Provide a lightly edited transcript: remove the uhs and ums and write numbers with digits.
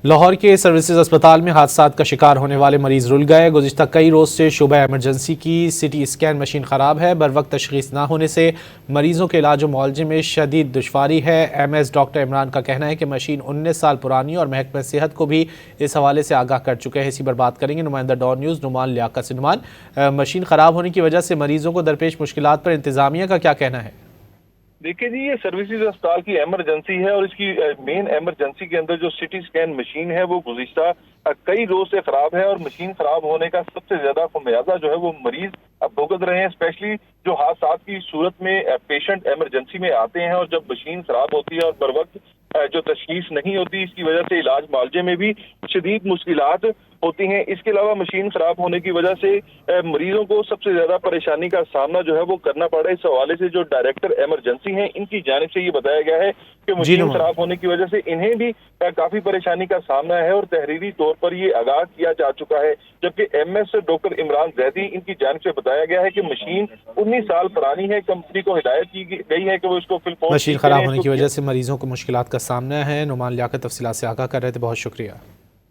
لاہور کے سروسز اسپتال میں حادثات کا شکار ہونے والے مریض رل گئے۔ گزشتہ کئی روز سے شعبہ ایمرجنسی کی سی ٹی اسکین مشین خراب ہے۔ بر وقت تشخیص نہ ہونے سے مریضوں کے علاج و معالجے میں شدید دشواری ہے۔ ایم ایس ڈاکٹر عمران کا کہنا ہے کہ مشین 19 سال پرانی اور محکمہ صحت کو بھی اس حوالے سے آگاہ کر چکے ہیں۔ اسی پر بات کریں گے نمائندہ ڈان نیوز نعمان لیاقت سے۔ نعمان، مشین خراب ہونے کی وجہ سے مریضوں کو درپیش مشکلات پر انتظامیہ کا کیا کہنا ہے؟ دیکھیں جی، یہ سروسز اسپتال کی ایمرجنسی ہے اور اس کی مین ایمرجنسی کے اندر جو سی ٹی اسکین مشین ہے وہ گزشتہ کئی روز سے خراب ہے، اور مشین خراب ہونے کا سب سے زیادہ خمیازہ جو ہے وہ مریض بھگت رہے ہیں، اسپیشلی جو حادثات کی صورت میں پیشنٹ ایمرجنسی میں آتے ہیں اور جب مشین خراب ہوتی ہے اور بر وقت جو تشخیص نہیں ہوتی، اس کی وجہ سے علاج معالجے میں بھی شدید مشکلات ہوتی ہیں۔ اس کے علاوہ مشین خراب ہونے کی وجہ سے مریضوں کو سب سے زیادہ پریشانی کا سامنا جو ہے وہ کرنا پڑا ہے۔ اس حوالے سے جو ڈائریکٹر ایمرجنسی ہیں، ان کی جانب سے یہ بتایا گیا ہے کہ مشین خراب ہونے کی وجہ سے انہیں بھی کافی پریشانی کا سامنا ہے اور تحریری طور پر یہ آگاہ کیا جا چکا ہے۔ جبکہ M S doctor Imran Zaidi, ان کی جانب سے بتایا گیا ہے کہ مشین 19 سال پرانی ہے، کمپنی کو ہدایت کی گئی ہے کہ وہ اس کو مشین خراب ہونے کی وجہ سے مریضوں کو مشکلات کا سامنا ہے۔ نعمان لیاقت تفصیلات سے آگاہ کر رہے تھے، بہت شکریہ۔